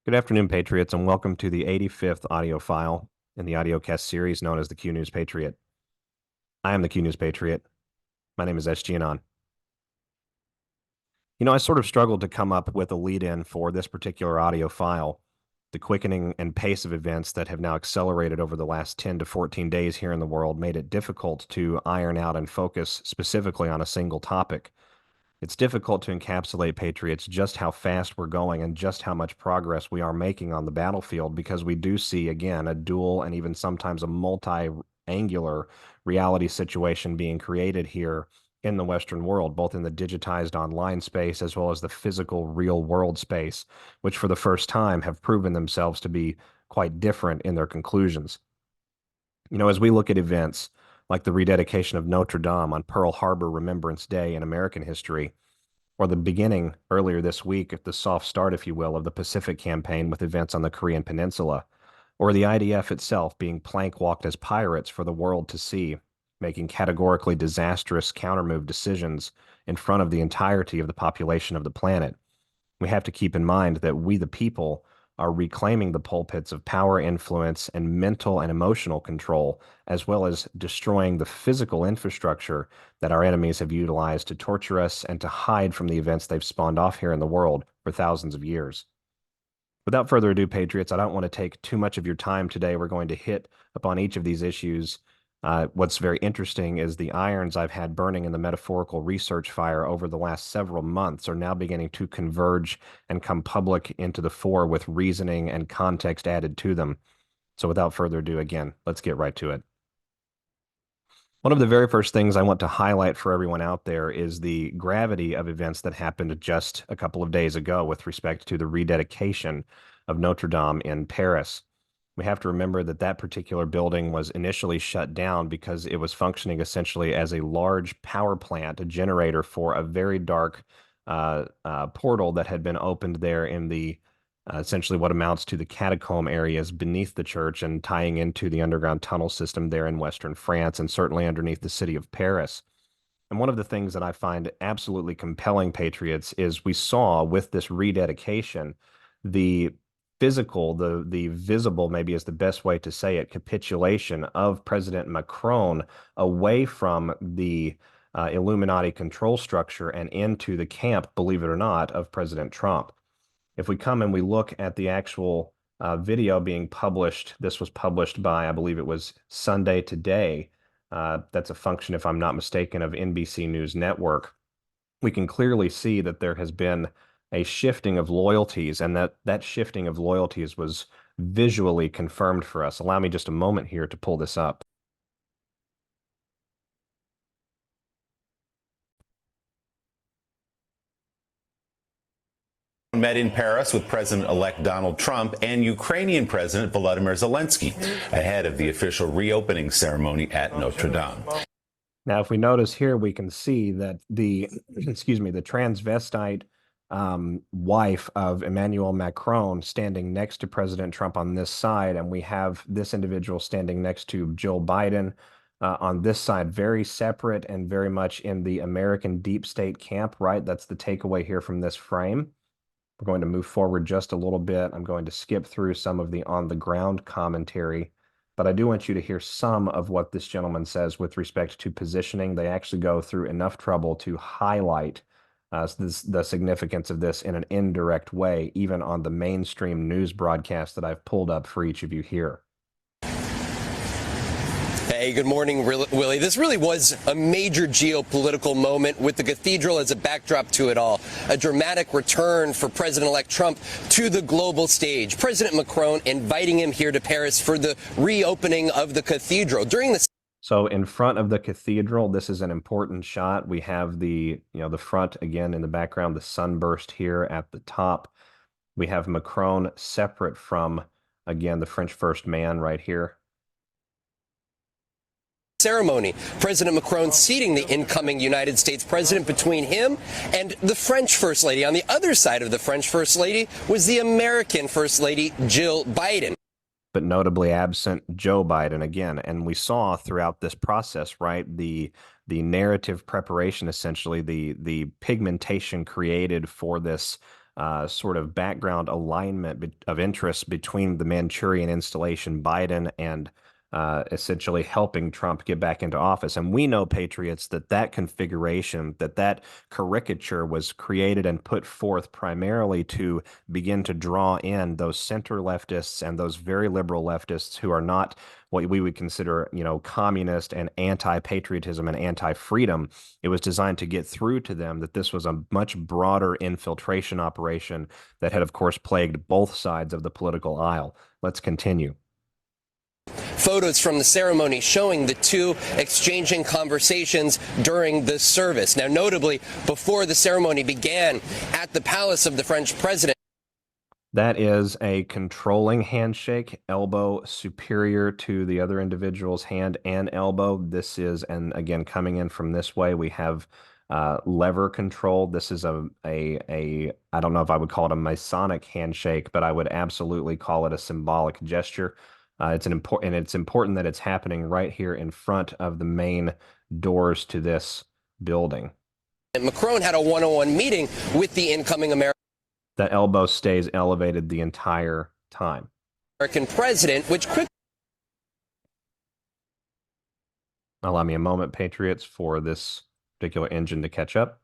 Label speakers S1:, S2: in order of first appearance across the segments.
S1: Good afternoon, Patriots, and welcome to the 85th audio file in the audiocast series known as the Q News Patriot. I am the Q News Patriot. My name is SGAnon. I sort of struggled to come up with a lead-in for this particular audio file. The quickening and pace of events that have now accelerated over the last 10 to 14 days here in the world made it difficult to iron out and focus specifically on a single topic. It's difficult to encapsulate, Patriots, just how fast we're going and just how much progress we are making on the battlefield, because we do see, again, a dual and even sometimes a multi-angular reality situation being created here in the Western world, both in the digitized online space as well as the physical real world space, which for the first time have proven themselves to be quite different in their conclusions. As we look at events like the rededication of Notre Dame on Pearl Harbor Remembrance Day in American history, or the beginning earlier this week, the soft start, if you will, of the Pacific Campaign with events on the Korean Peninsula, or the IDF itself being plank-walked as pirates for the world to see, making categorically disastrous countermove decisions in front of the entirety of the population of the planet. We have to keep in mind that we, the people, are reclaiming the pulpits of power, influence, and mental and emotional control, as well as destroying the physical infrastructure that our enemies have utilized to torture us and to hide from the events they've spawned off here in the world for thousands of years. Without further ado, Patriots, I don't want to take too much of your time today. We're going to hit upon each of these issues. What's very interesting is the irons I've had burning in the metaphorical research fire over the last several months are now beginning to converge and come public into the fore with reasoning and context added to them. So without further ado, again, let's get right to it. One of the very first things I want to highlight for everyone out there is the gravity of events that happened just a couple of days ago with respect to the rededication of Notre Dame in Paris. We have to remember that that particular building was initially shut down because it was functioning essentially as a large power plant, a generator for a very dark portal that had been opened there in the essentially what amounts to the catacomb areas beneath the church and tying into the underground tunnel system there in Western France and certainly underneath the city of Paris. And one of the things that I find absolutely compelling, Patriots, is we saw with this rededication the physical, the visible, maybe is the best way to say it, capitulation of President Macron away from the Illuminati control structure and into the camp, believe it or not, of President Trump. If we come and we look at the actual video being published, this was published by, I believe it was Sunday Today. That's a function, if I'm not mistaken, of NBC News Network. We can clearly see that there has been a shifting of loyalties, and that shifting of loyalties was visually confirmed for us. Allow me just a moment here to pull this up.
S2: Met in Paris with President-elect Donald Trump and Ukrainian President Volodymyr Zelenskyy ahead of the official reopening ceremony at Notre Dame.
S1: Now, if we notice here, we can see that the, the transvestite wife of Emmanuel Macron standing next to President Trump on this side, and we have this individual standing next to Joe Biden on this side, very separate and very much in the American deep state camp, right? That's the takeaway here from this frame. We're going to move forward just a little bit. I'm going to skip through some of the on-the-ground commentary, but I do want you to hear some of what this gentleman says with respect to positioning. They actually go through enough trouble to highlight the significance of this in an indirect way, even on the mainstream news broadcast that I've pulled up for each of you here.
S3: Hey, good morning, Willie. This really was a major geopolitical moment with the cathedral as a backdrop to it all. A dramatic return for President-elect Trump to the global stage. President Macron inviting him here to Paris for the reopening of the cathedral.
S1: So in front of the cathedral, this is an important shot. We have the front again in the background, the sunburst here at the top. We have Macron separate from, again, the French first man right here.
S3: Ceremony. President Macron seating the incoming United States president between him and the French First Lady. On the other side of the French First Lady was the American First Lady, Jill Biden.
S1: But notably absent Joe Biden again. And we saw throughout this process, right, the narrative preparation, essentially, the pigmentation created for this sort of background alignment of interest between the Manchurian installation, Biden, and essentially helping Trump get back into office. And we know, Patriots, that configuration, that caricature was created and put forth primarily to begin to draw in those center leftists and those very liberal leftists who are not what we would consider, communist and anti-patriotism and anti-freedom. It was designed to get through to them that this was a much broader infiltration operation that had, of course, plagued both sides of the political aisle. Let's continue.
S3: Photos from the ceremony showing the two exchanging conversations during the service. Now, notably, before the ceremony began at the palace of the French president.
S1: That is a controlling handshake, elbow superior to the other individual's hand and elbow. This is, and again, coming in from this way, we have lever control. This is I don't know if I would call it a Masonic handshake, but I would absolutely call it a symbolic gesture. It's important that it's happening right here in front of the main doors to this building.
S3: Macron had a one-on-one meeting with the incoming American.
S1: That elbow stays elevated the entire time.
S3: American president, which quickly.
S1: Allow me a moment, Patriots, for this particular engine to catch up.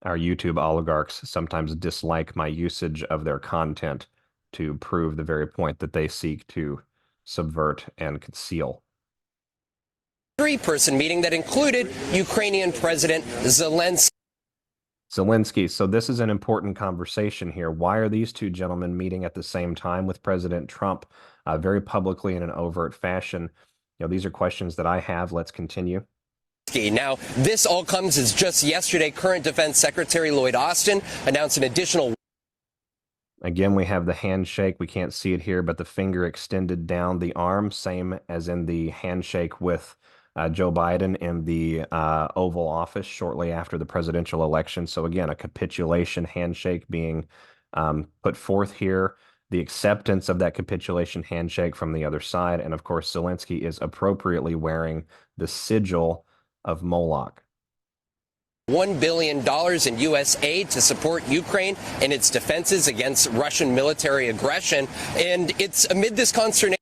S1: Our YouTube oligarchs sometimes dislike my usage of their content to prove the very point that they seek to subvert and conceal.
S3: Three-person meeting that included Ukrainian President Zelensky.
S1: So this is an important conversation here. Why are these two gentlemen meeting at the same time with President Trump very publicly in an overt fashion? These are questions that I have. Let's continue.
S3: Now, this all comes as just yesterday, current Defense Secretary Lloyd Austin announced an additional.
S1: Again, we have the handshake. We can't see it here, but the finger extended down the arm, same as in the handshake with Joe Biden in the Oval Office shortly after the presidential election. So again, a capitulation handshake being put forth here, the acceptance of that capitulation handshake from the other side. And of course, Zelenskyy is appropriately wearing the sigil of Moloch.
S3: $1 billion in U.S. aid to support Ukraine in its defenses against Russian military aggression. And it's amid this consternation.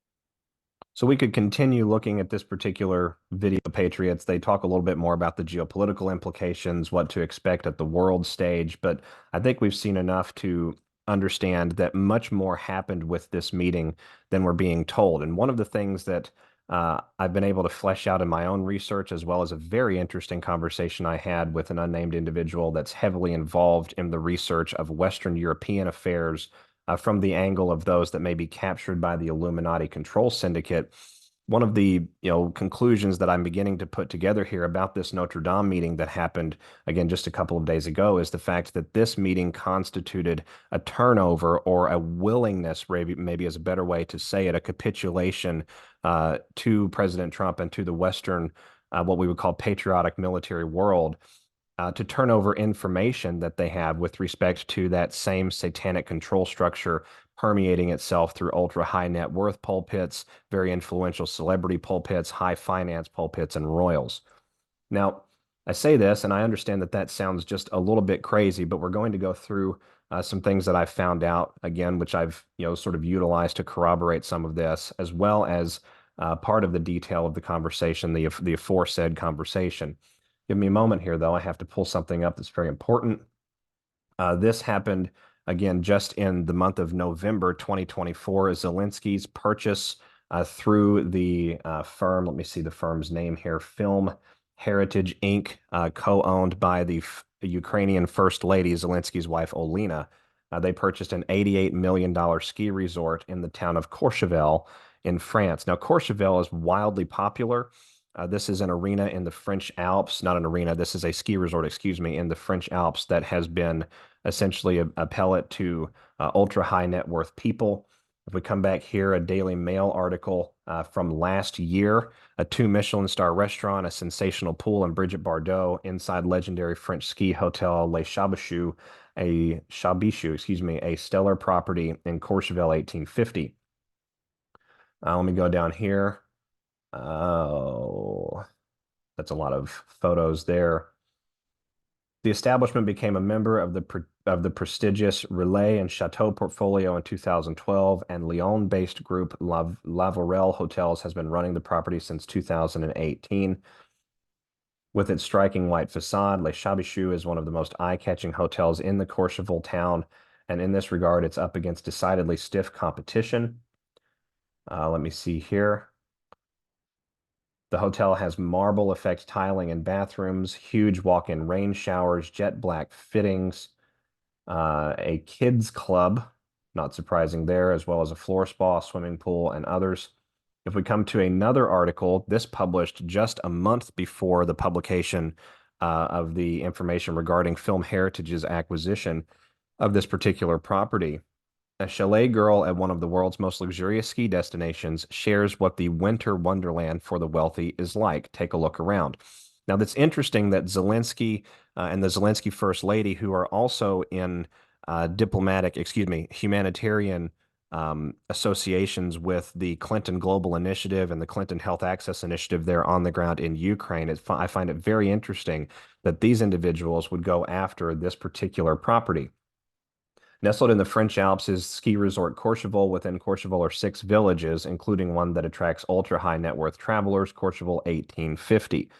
S1: So we could continue looking at this particular video, Patriots. They talk a little bit more about the geopolitical implications, what to expect at the world stage. But I think we've seen enough to understand that much more happened with this meeting than we're being told. And one of the things that I've been able to flesh out in my own research, as well as a very interesting conversation I had with an unnamed individual that's heavily involved in the research of Western European affairs from the angle of those that may be captured by the Illuminati control syndicate. One of the conclusions that I'm beginning to put together here about this Notre Dame meeting that happened, again, just a couple of days ago, is the fact that this meeting constituted a turnover or a willingness, maybe is a better way to say it, a capitulation to President Trump and to the Western, what we would call patriotic military world, to turn over information that they have with respect to that same satanic control structure permeating itself through ultra high net worth pulpits, very influential celebrity pulpits, high finance pulpits, and royals. Now, I say this, and I understand that sounds just a little bit crazy, but we're going to go through some things that I've found out, again, which I've sort of utilized to corroborate some of this, as well as part of the detail of the conversation, the aforesaid conversation. Give me a moment here, though. I have to pull something up that's very important. This happened, again, just in the month of November 2024. Zelensky's purchase through the firm, let me see the firm's name here, Film Heritage Inc., co-owned by the Ukrainian First Lady, Zelensky's wife, Olena. They purchased an $88 million ski resort in the town of Courchevel in France. Now, Courchevel is wildly popular. This is an arena in the French Alps, not an arena, this is a ski resort, excuse me, in the French Alps that has been essentially a pellet to ultra high net worth people. If we come back here, a Daily Mail article from last year, a 2 Michelin-star restaurant, a sensational pool, and Brigitte Bardot inside legendary French ski hotel Les Chabichou, a stellar property in Courchevel, 1850. Let me go down here. Oh, that's a lot of photos there. The establishment became a member of the the prestigious Relais and Chateau portfolio in 2012, and Lyon-based group Lavorel Hotels has been running the property since 2018. With its striking white facade, Les Chabichous is one of the most eye-catching hotels in the Courchevel town, and in this regard, it's up against decidedly stiff competition. Let me see here. The hotel has marble effect tiling in bathrooms, huge walk-in rain showers, jet black fittings, a kids club, not surprising there, as well as a floor spa, swimming pool, and others. If we come to another article, this published just a month before the publication of the information regarding Film Heritage's acquisition of this particular property. A chalet girl at one of the world's most luxurious ski destinations shares what the winter wonderland for the wealthy is like. Take a look around. Now, that's interesting that Zelenskyy and the Zelenskyy First Lady, who are also in humanitarian associations with the Clinton Global Initiative and the Clinton Health Access Initiative there on the ground in Ukraine. I find it very interesting that these individuals would go after this particular property. Nestled in the French Alps is ski resort Courchevel. Within Courchevel are 6 villages, including one that attracts ultra-high net worth travelers, Courchevel 1850.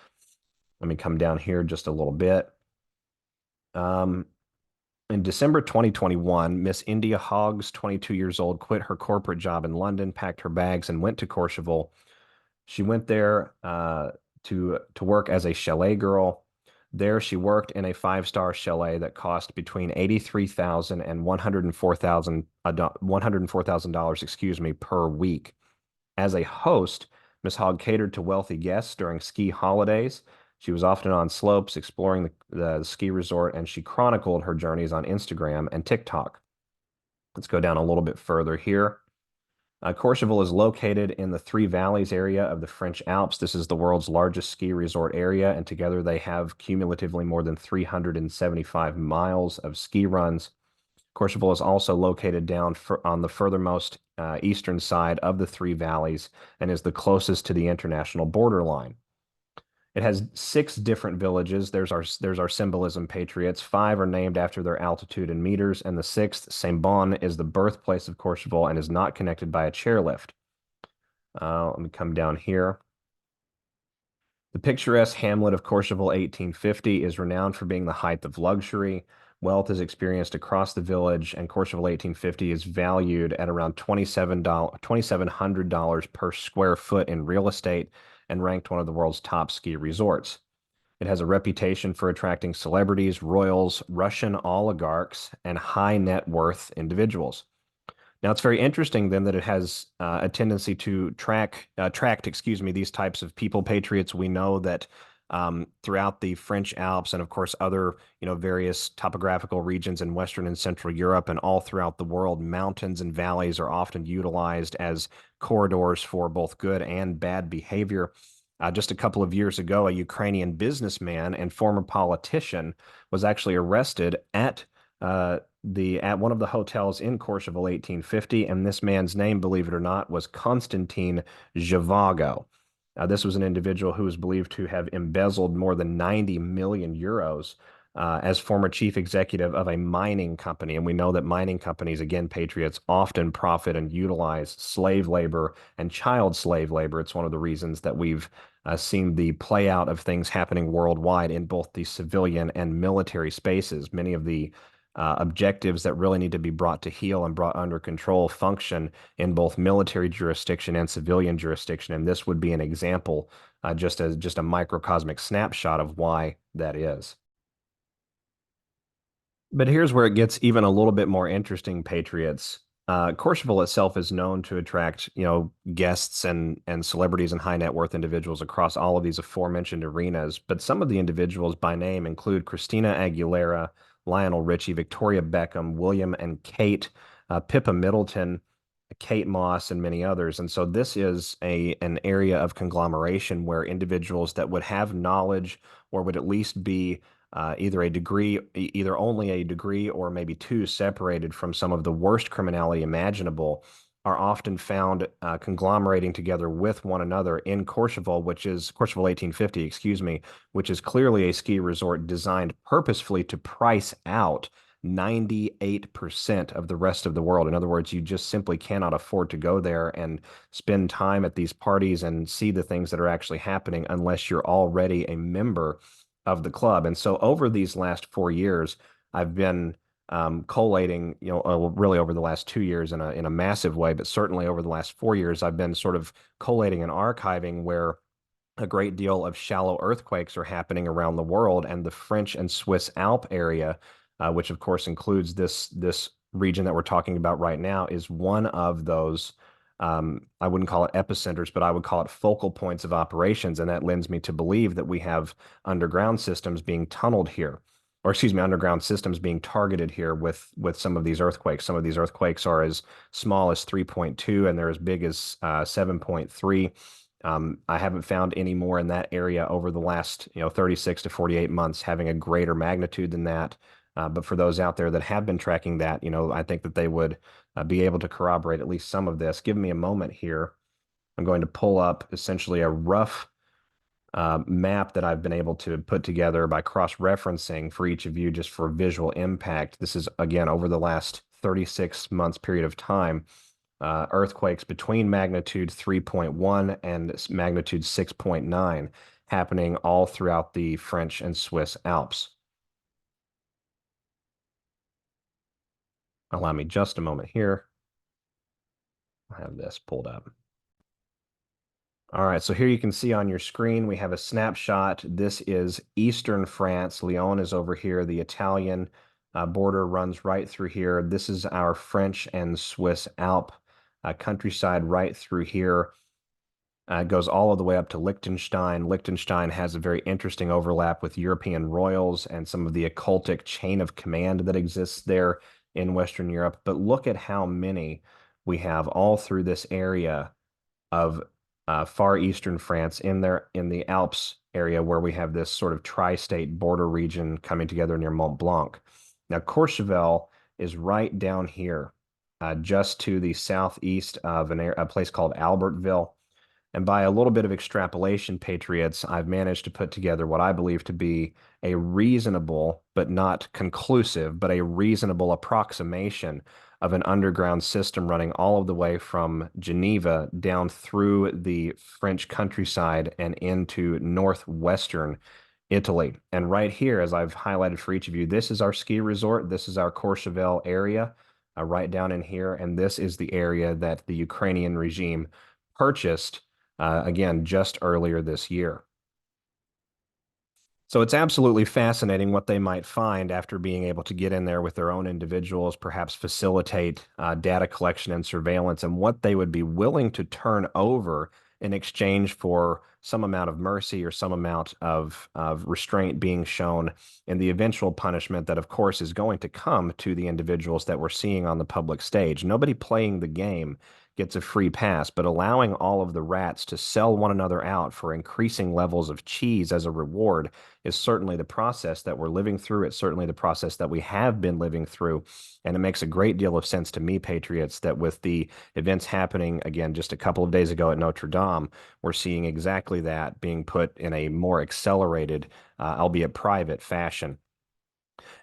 S1: Let me come down here just a little bit. In December 2021, Miss India Hoggs, 22 years old, quit her corporate job in London, packed her bags, and went to Courchevel. She went there to work as a chalet girl. There, she worked in a 5-star chalet that cost between $83,000 and $104,000, excuse me, per week. As a host, Miss Hogg catered to wealthy guests during ski holidays. She was often on slopes exploring the ski resort, and she chronicled her journeys on Instagram and TikTok. Let's go down a little bit further here. Courchevel is located in the Three Valleys area of the French Alps. This is the world's largest ski resort area, and together they have cumulatively more than 375 miles of ski runs. Courchevel is also located down on the furthermost eastern side of the Three Valleys and is the closest to the international borderline. It has 6 different villages. There's our symbolism, Patriots. 5 are named after their altitude in meters, and the 6th, Saint-Bon, is the birthplace of Courchevel and is not connected by a chairlift. Let me come down here. The picturesque hamlet of Courchevel 1850 is renowned for being the height of luxury. Wealth is experienced across the village, and Courchevel 1850 is valued at around $2,700 per square foot in real estate and ranked one of the world's top ski resorts. It has a reputation for attracting celebrities, royals, Russian oligarchs, and high net worth individuals. Now, it's very interesting then that it has a tendency to attract, these types of people, Patriots. We know that throughout the French Alps and, of course, other, various topographical regions in Western and Central Europe and all throughout the world, mountains and valleys are often utilized as corridors for both good and bad behavior. Just a couple of years ago, a Ukrainian businessman and former politician was actually arrested at one of the hotels in Courchevel 1850, and this man's name, believe it or not, was Konstantin Zhivago. This was an individual who was believed to have embezzled more than 90 million euros as former chief executive of a mining company. And we know that mining companies, again, Patriots, often profit and utilize slave labor and child slave labor. It's one of the reasons that we've seen the play out of things happening worldwide in both the civilian and military spaces. Many of the objectives that really need to be brought to heel and brought under control function in both military jurisdiction and civilian jurisdiction. And this would be an example, just a microcosmic snapshot of why that is. But here's where it gets even a little bit more interesting, Patriots. Courchevel itself is known to attract, guests and celebrities and high net worth individuals across all of these aforementioned arenas. But some of the individuals by name include Christina Aguilera, Lionel Richie, Victoria Beckham, William and Kate, Pippa Middleton, Kate Moss, and many others. And so this is an area of conglomeration where individuals that would have knowledge or would at least be either only a degree or maybe 2 separated from some of the worst criminality imaginable are often found conglomerating together with one another in Courchevel, Courchevel 1850, which is clearly a ski resort designed purposefully to price out 98% of the rest of the world. In other words, you just simply cannot afford to go there and spend time at these parties and see the things that are actually happening unless you're already a member of the club. And so over these last 4 years, I've been collating, really over the last 2 years in a massive way, but certainly over the last 4 years, I've been sort of collating and archiving where a great deal of shallow earthquakes are happening around the world, and the French and Swiss Alp area, which of course includes this region that we're talking about right now, is one of those. I wouldn't call it epicenters, but I would call it focal points of operations, and that lends me to believe that we have underground systems being tunneled here, or excuse me, underground systems being targeted here with some of these earthquakes. Some of these earthquakes are as small as 3.2, and they're as big as 7.3. I haven't found any more in that area over the last 36 to 48 months having a greater magnitude than that. But for those out there that have been tracking that, I think that they would be able to corroborate at least some of this. Give me a moment here. I'm going to pull up essentially a rough map that I've been able to put together by cross-referencing for each of you just for visual impact. This is, again, over the last 36 months period of time. Earthquakes between magnitude 3.1 and magnitude 6.9 happening all throughout the French and Swiss Alps. Allow me just a moment here. I have this pulled up. All right, so here you can see on your screen, we have a snapshot. This is eastern France. Lyon is over here. The Italian border runs right through here. This is our French and Swiss Alp countryside right through here. It goes all of the way up to Liechtenstein. Liechtenstein has a very interesting overlap with European royals and some of the occultic chain of command that exists there in Western Europe. But look at how many we have all through this area of far eastern France in the Alps area, where we have this sort of tri-state border region coming together near Mont Blanc. Now, Courchevel is right down here, just to the southeast of a place called Albertville. And by a little bit of extrapolation, Patriots, I've managed to put together what I believe to be a reasonable, but not conclusive, but a reasonable approximation of an underground system running all of the way from Geneva down through the French countryside and into northwestern Italy. And right here, as I've highlighted for each of you, this is our ski resort. This is our Courchevel area, right down in here. And this is the area that the Ukrainian regime purchased, again, just earlier this year. So it's absolutely fascinating what they might find after being able to get in there with their own individuals, perhaps facilitate data collection and surveillance, and what they would be willing to turn over in exchange for some amount of mercy or some amount of restraint being shown in the eventual punishment that, of course, is going to come to the individuals that we're seeing on the public stage. Nobody playing the game gets a free pass, but allowing all of the rats to sell one another out for increasing levels of cheese as a reward is certainly the process that we're living through. It's certainly the process that we have been living through. And it makes a great deal of sense to me, Patriots, that with the events happening, again, just a couple of days ago at Notre Dame, we're seeing exactly that being put in a more accelerated, albeit private fashion.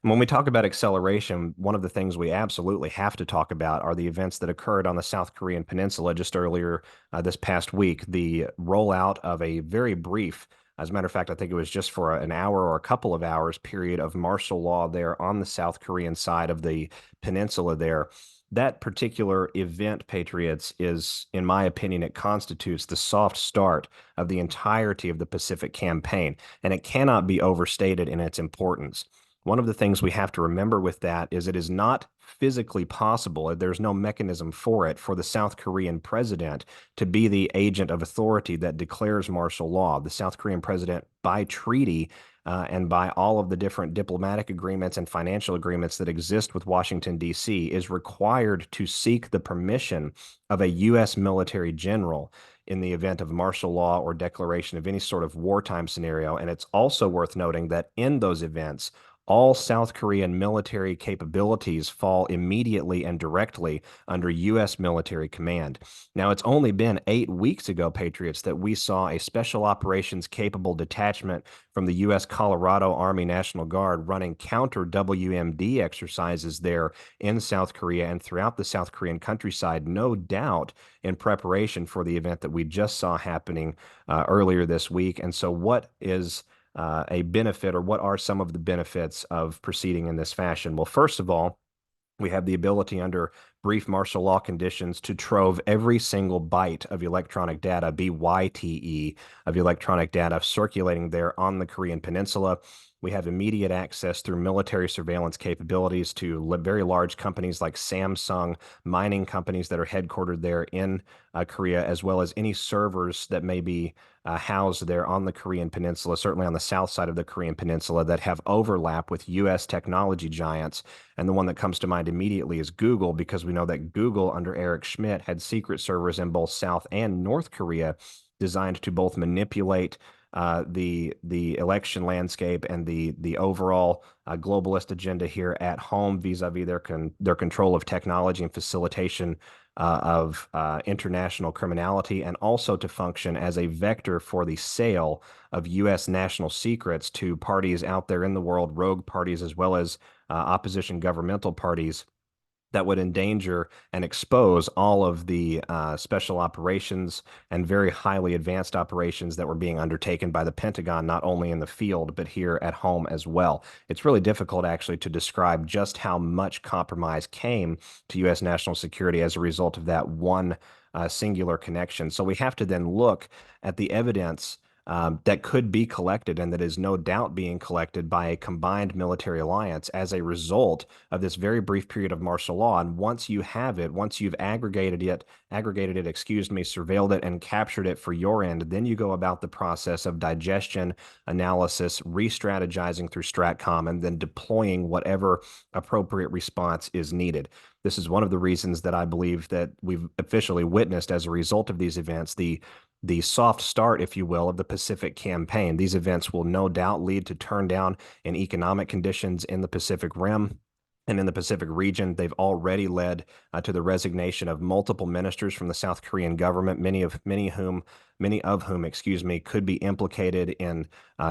S1: And when we talk about acceleration, one of the things we absolutely have to talk about are the events that occurred on the South Korean peninsula just earlier this past week. The rollout of a very brief, as a matter of fact, I think it was just for an hour or a couple of hours period of martial law there on the South Korean side of the peninsula there. That particular event, Patriots, is, in my opinion, it constitutes the soft start of the entirety of the Pacific campaign, and it cannot be overstated in its importance. One of the things we have to remember with that is it is not physically possible, there's no mechanism for it, for the South Korean president to be the agent of authority that declares martial law. The South Korean president, by treaty and by all of the different diplomatic agreements and financial agreements that exist with Washington, D.C., is required to seek the permission of a U.S. military general in the event of martial law or declaration of any sort of wartime scenario. And it's also worth noting that in those events, all South Korean military capabilities fall immediately and directly under U.S. military command. Now, it's only been 8 weeks ago, Patriots, that we saw a special operations capable detachment from the U.S. Colorado Army National Guard running counter WMD exercises there in South Korea and throughout the South Korean countryside, no doubt in preparation for the event that we just saw happening earlier this week. And so, what is a benefit, or what are some of the benefits of proceeding in this fashion? Well, first of all, we have the ability under brief martial law conditions to trove every single byte of electronic data, BYTE, of electronic data circulating there on the Korean Peninsula. We have immediate access through military surveillance capabilities to very large companies like Samsung, mining companies that are headquartered there in Korea, as well as any servers that may be housed there on the Korean Peninsula, certainly on the south side of the Korean Peninsula, that have overlap with U.S. technology giants. And the one that comes to mind immediately is Google, because we know that Google under Eric Schmidt had secret servers in both South and North Korea designed to both manipulate the election landscape and the overall globalist agenda here at home vis-a-vis their control of technology and facilitation of international criminality, and also to function as a vector for the sale of U.S. national secrets to parties out there in the world, rogue parties as well as opposition governmental parties, that would endanger and expose all of the special operations and very highly advanced operations that were being undertaken by the Pentagon, not only in the field, but here at home as well. It's really difficult, actually, to describe just how much compromise came to U.S. national security as a result of that one singular connection. So we have to then look at the evidence that could be collected, and that is no doubt being collected by a combined military alliance as a result of this very brief period of martial law. And once you have it, once you've aggregated it, surveilled it, and captured it for your end, then you go about the process of digestion, analysis, re-strategizing through STRATCOM, and then deploying whatever appropriate response is needed. This is one of the reasons that I believe that we've officially witnessed, as a result of these events, the soft start, if you will, of the Pacific campaign. These events will no doubt lead to turn down in economic conditions in the Pacific Rim and in the Pacific region. They've already led to the resignation of multiple ministers from the South Korean government, many of whom, could be implicated in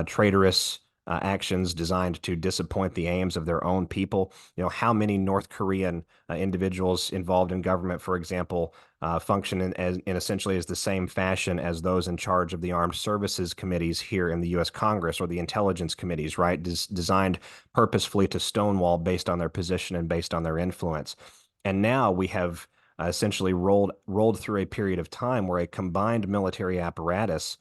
S1: traitorous actions designed to disappoint the aims of their own people. You know, how many North Korean individuals involved in government, for example, function in essentially as the same fashion as those in charge of the armed services committees here in the U.S. Congress, or the intelligence committees, right? Designed purposefully to stonewall based on their position and based on their influence. And now we have essentially rolled through a period of time where a combined military apparatus,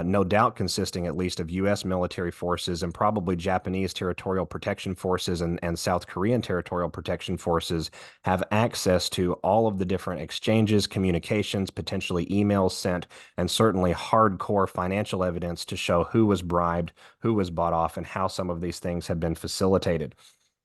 S1: no doubt consisting at least of U.S. military forces and probably Japanese territorial protection forces and South Korean territorial protection forces, have access to all of the different exchanges, communications, potentially emails sent, and certainly hardcore financial evidence to show who was bribed, who was bought off, and how some of these things have been facilitated.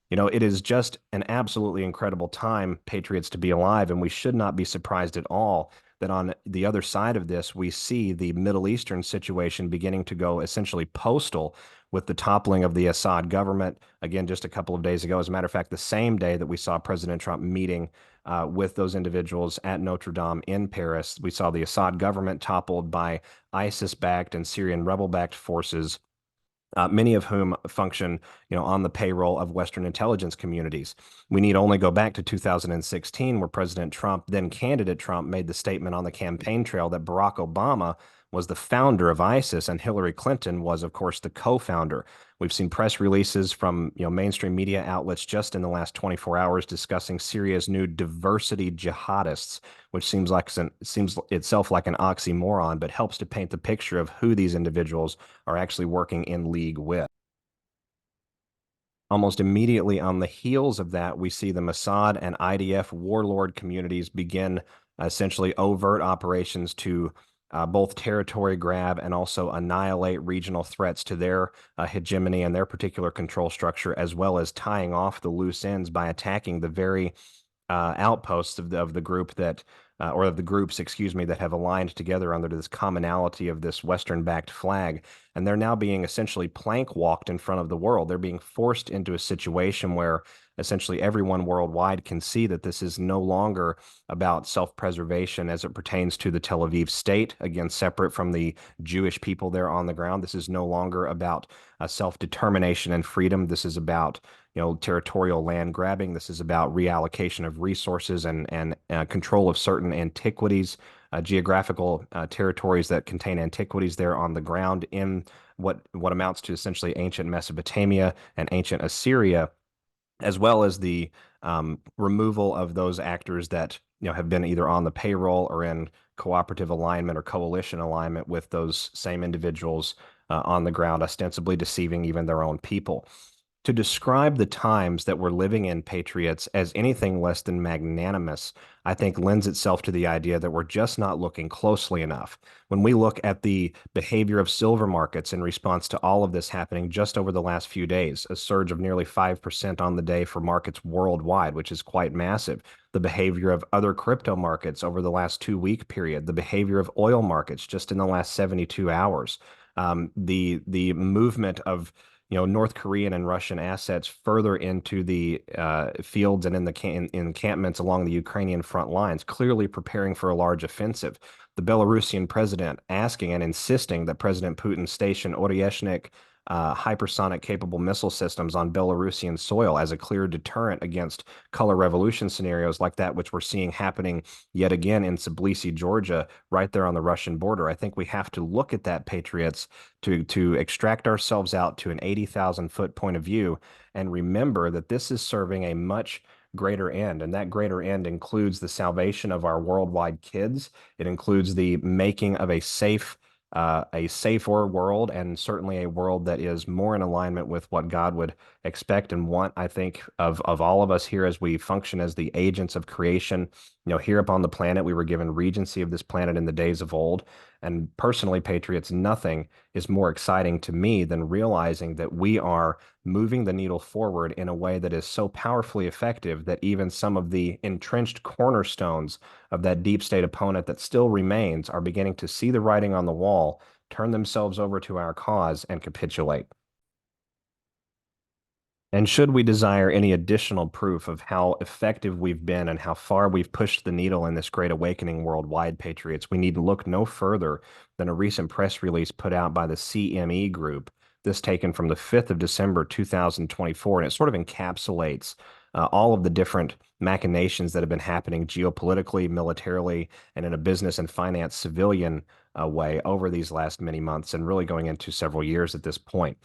S1: You know, it is just an absolutely incredible time, Patriots, to be alive, and we should not be surprised at all that on the other side of this, we see the Middle Eastern situation beginning to go essentially postal with the toppling of the Assad government. Again, just a couple of days ago, as a matter of fact, the same day that we saw President Trump meeting with those individuals at Notre Dame in Paris, we saw the Assad government toppled by ISIS-backed and Syrian rebel-backed forces, many of whom function, on the payroll of Western intelligence communities. We need only go back to 2016, where President Trump, then candidate Trump, made the statement on the campaign trail that Barack Obama was the founder of ISIS and Hillary Clinton was, of course, the co-founder. We've seen press releases from mainstream media outlets just in the last 24 hours discussing Syria's new diversity jihadists, which seems itself like an oxymoron, but helps to paint the picture of who these individuals are actually working in league with. Almost immediately on the heels of that, we see the Mossad and IDF warlord communities begin essentially overt operations to both territory grab and also annihilate regional threats to their hegemony and their particular control structure, as well as tying off the loose ends by attacking the very outposts of the group that or of the groups, excuse me, that have aligned together under this commonality of this Western-backed flag. And they're now being essentially plank walked in front of the world. They're being forced into a situation where essentially everyone worldwide can see that this is no longer about self-preservation as it pertains to the Tel Aviv state, again, separate from the Jewish people there on the ground. This is no longer about self-determination and freedom. This is about territorial land grabbing. This is about reallocation of resources and control of certain antiquities, geographical territories that contain antiquities there on the ground in what amounts to essentially ancient Mesopotamia and ancient Assyria, as well as the removal of those actors that have been either on the payroll or in cooperative alignment or coalition alignment with those same individuals on the ground, ostensibly deceiving even their own people. To describe the times that we're living in, Patriots, as anything less than magnanimous, I think lends itself to the idea that we're just not looking closely enough. When we look at the behavior of silver markets in response to all of this happening just over the last few days, a surge of nearly 5% on the day for markets worldwide, which is quite massive. The behavior of other crypto markets over the last 2-week period, the behavior of oil markets just in the last 72 hours, the movement of North Korean and Russian assets further into the fields and in the encampments along the Ukrainian front lines, clearly preparing for a large offensive. The Belarusian president asking and insisting that President Putin station Oryeshnik hypersonic capable missile systems on Belarusian soil as a clear deterrent against color revolution scenarios like that, which we're seeing happening yet again in Tbilisi, Georgia, right there on the Russian border. I think we have to look at that, Patriots, to extract ourselves out to an 80,000-foot point of view and remember that this is serving a much greater end. And that greater end includes the salvation of our worldwide kids. It includes the making of a safer world, and certainly a world that is more in alignment with what God would expect and want, I think, of all of us here as we function as the agents of creation. Here upon the planet, we were given regency of this planet in the days of old. And personally, Patriots, nothing is more exciting to me than realizing that we are moving the needle forward in a way that is so powerfully effective that even some of the entrenched cornerstones of that deep state opponent that still remains are beginning to see the writing on the wall, turn themselves over to our cause, and capitulate. And should we desire any additional proof of how effective we've been and how far we've pushed the needle in this great awakening worldwide, Patriots, we need to look no further than a recent press release put out by the CME Group, this taken from the 5th of December, 2024, and it sort of encapsulates all of the different machinations that have been happening geopolitically, militarily, and in a business and finance civilian way over these last many months and really going into several years at this point.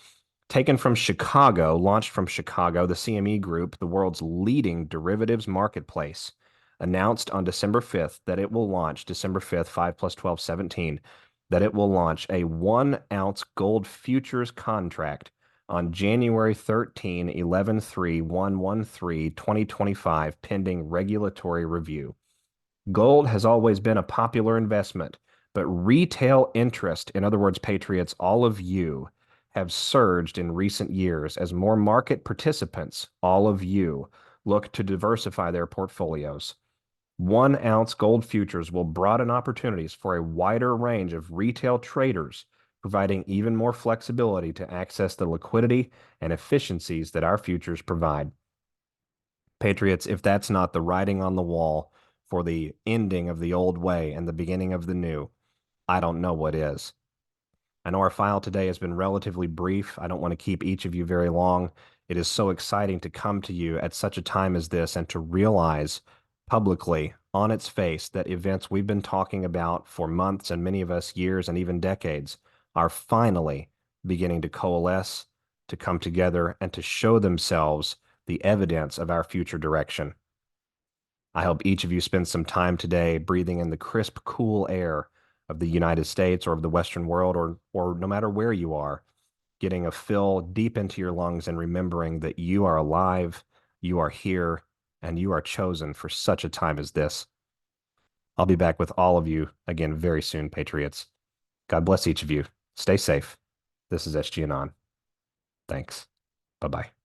S1: Taken from Chicago, launched from Chicago, the CME Group, the world's leading derivatives marketplace, announced on December 5th that it will launch, December 5th, 5 plus 12, 17, that it will launch a 1-ounce gold futures contract on January 13, 2025, pending regulatory review. Gold has always been a popular investment, but retail interest, in other words, Patriots, all of you, have surged in recent years as more market participants, all of you, look to diversify their portfolios. 1-ounce gold futures will broaden opportunities for a wider range of retail traders, providing even more flexibility to access the liquidity and efficiencies that our futures provide. Patriots, if that's not the writing on the wall for the ending of the old way and the beginning of the new, I don't know what is. I know our file today has been relatively brief. I don't want to keep each of you very long. It is so exciting to come to you at such a time as this and to realize publicly on its face that events we've been talking about for months and many of us years and even decades are finally beginning to coalesce, to come together, and to show themselves the evidence of our future direction. I hope each of you spend some time today breathing in the crisp, cool air of the United States or of the Western world, or no matter where you are, getting a fill deep into your lungs and remembering that you are alive, you are here, and you are chosen for such a time as this. I'll be back with all of you again very soon, Patriots. God bless each of you. Stay safe. This is SGAnon. Thanks. Bye-bye.